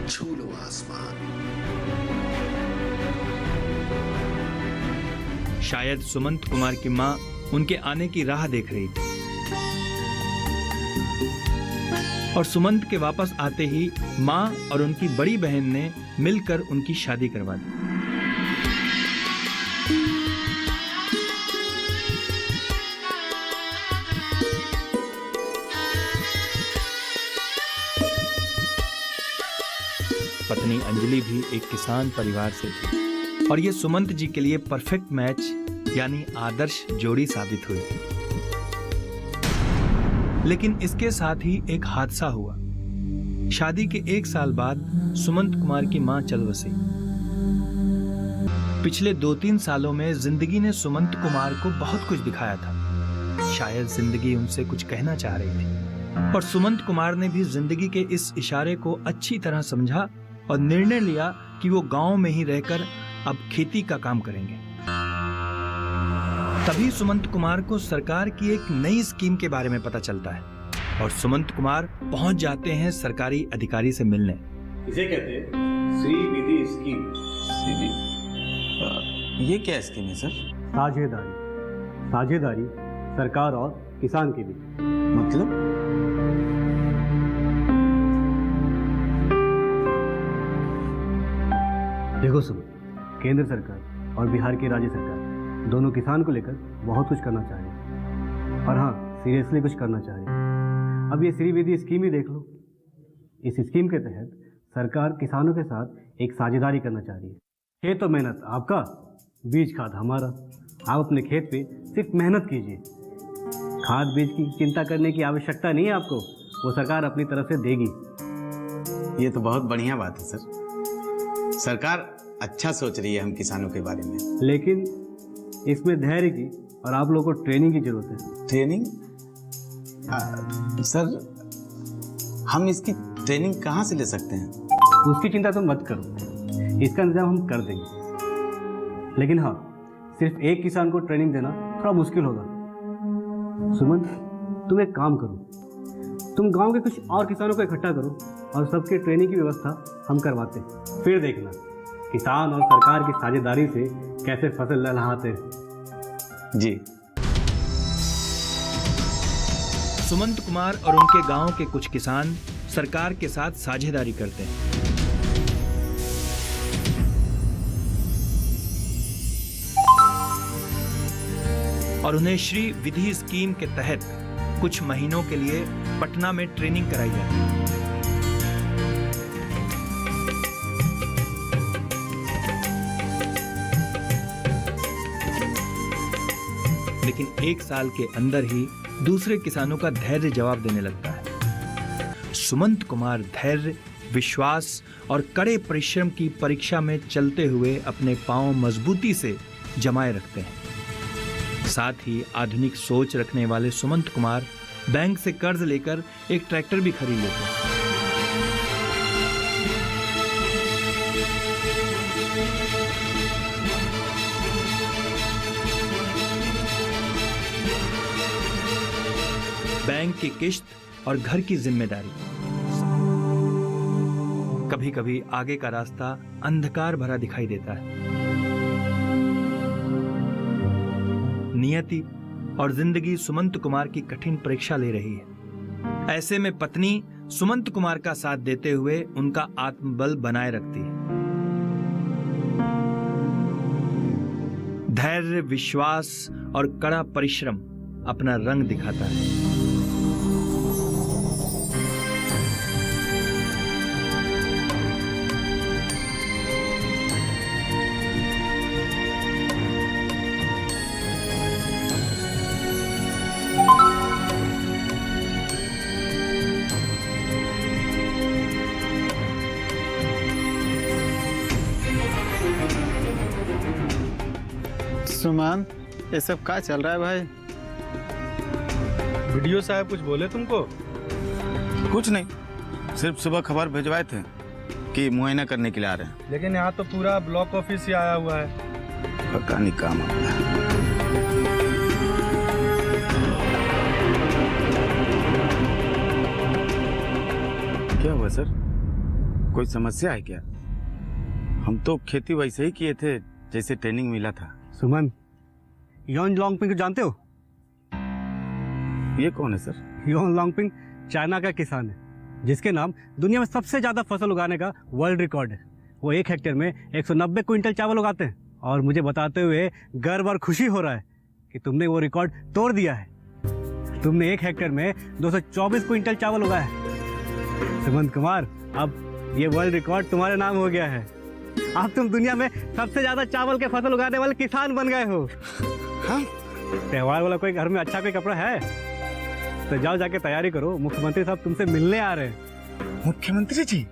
छू लो आसमान। शायद सुमंत कुमार की मां उनके आने की राह देख रही थी और सुमंत के वापस आते ही मां और उनकी बड़ी बहन ने मिलकर उनकी शादी करवा दी। पत्नी अंजलि भी एक किसान परिवार से थी और ये सुमंत जी के लिए परफेक्ट मैच यानी आदर्श जोड़ी साबित हुई। लेकिन इसके साथ ही एक हादसा हुआ। शादी के 1 साल बाद सुमंत कुमार की मां चल बसी। पिछले 2-3 सालों में जिंदगी ने सुमंत कुमार को बहुत कुछ दिखाया था। शायद जिंदगी उनसे कुछ कहना चाह रही थी और सुमंत कुमार ने भी जिंदगी के इस इशारे को अच्छी तरह समझा और निर्णय लिया कि वो गांव में ही रहकर अब खेती का काम करेंगे। तभी सुमंत कुमार को सरकार की एक नई स्कीम के बारे में पता चलता है और सुमंत कुमार पहुंच जाते हैं सरकारी अधिकारी से मिलने। इसे कहते हैं श्री विधि स्कीम। ये क्या स्कीम है सर? साझेदारी सरकार और किसान के बीच। मतलब? देखो सुनो, केंद्र सरकार और बिहार की राज्य सरकार दोनों किसान को लेकर बहुत कुछ करना चाह रही है और हाँ, सीरियसली कुछ करना चाह रही है। अब ये श्री विधि स्कीम ही देख लो। इस स्कीम के तहत सरकार किसानों के साथ एक साझेदारी करना चाह रही है। खेत और मेहनत आपका, बीज खाद हमारा। आप अपने खेत पे सिर्फ मेहनत कीजिए, खाद बीज की चिंता करने की आवश्यकता नहीं है आपको, वो सरकार अपनी तरफ से देगी। ये तो बहुत बढ़िया बात है सर। सरकार अच्छा सोच रही है हम किसानों के बारे में। लेकिन इसमें धैर्य की और आप लोगों को ट्रेनिंग की जरूरत है। ट्रेनिंग? सर, हम इसकी ट्रेनिंग कहाँ से ले सकते हैं? उसकी चिंता तुम मत करो, इसका इंतजाम हम कर देंगे। लेकिन हाँ, सिर्फ एक किसान को ट्रेनिंग देना थोड़ा मुश्किल होगा। सुमंत, तुम एक काम करो, तुम गांव के कुछ और किसानों को इकट्ठा करो और सबके ट्रेनिंग की व्यवस्था हम करवाते हैं। फिर देखना किसान और सरकार की साझेदारी से कैसे फसल लहलहाते हैं। जी। सुमंत कुमार और उनके गांव के कुछ किसान सरकार के साथ साझेदारी करते हैं। और उन्हें श्री विधि स्कीम के तहत कुछ महीनों के लिए पटना में ट्रेनिंग कराई जाती है। लेकिन 1 साल के अंदर ही दूसरे किसानों का धैर्य जवाब देने लगता है। सुमंत कुमार धैर्य, विश्वास और कड़े परिश्रम की परीक्षा में चलते हुए अपने पांव मजबूती से जमाए रखते हैं। साथ ही आधुनिक सोच रखने वाले सुमंत कुमार बैंक से कर्ज लेकर एक ट्रैक्टर भी खरीद लेते हैं। बैंक की किश्त और घर की जिम्मेदारी। कभी कभी आगे का रास्ता अंधकार भरा दिखाई देता है। नियति और जिंदगी सुमंत कुमार की कठिन परीक्षा ले रही है। ऐसे में पत्नी सुमंत कुमार का साथ देते हुए उनका आत्मबल बनाए रखती है। धैर्य, विश्वास और कड़ा परिश्रम अपना रंग दिखाता है। सुमन, ये सब क्या चल रहा है भाई? वीडियो साहब कुछ बोले तुमको? कुछ नहीं, सिर्फ सुबह खबर भिजवाए थे कि मुआयना करने के लिए आ रहे हैं। लेकिन यहाँ तो पूरा ब्लॉक ऑफिस ही आया हुआ है। पता नहीं काम अपना है। क्या हुआ सर? कोई समस्या है क्या? हम तो खेती वैसे ही किए थे जैसे ट्रेनिंग मिला था। सुमन, योन लॉन्गपिंग को जानते हो? ये कौन है सर? योन लॉन्गपिंग चाइना का किसान है जिसके नाम दुनिया में सबसे ज़्यादा फसल उगाने का वर्ल्ड रिकॉर्ड है। वो 1 हेक्टेयर में 190 क्विंटल चावल उगाते हैं और मुझे बताते हुए गर्व और खुशी हो रहा है कि तुमने वो रिकॉर्ड तोड़ दिया है। तुमने 1 हेक्टेयर में 224 क्विंटल चावल उगाया है। सुमंत कुमार, अब ये वर्ल्ड रिकॉर्ड तुम्हारे नाम हो गया है। अब तुम दुनिया में सबसे ज़्यादा चावल के फसल उगाने वाले किसान बन गए हो। हाँ? त्योहार वाला कोई घर में अच्छा कोई कपड़ा है तो जाओ जाके तैयारी करो, मुख्यमंत्री साहब तुमसे मिलने आ रहे हैं। मुख्यमंत्री जी?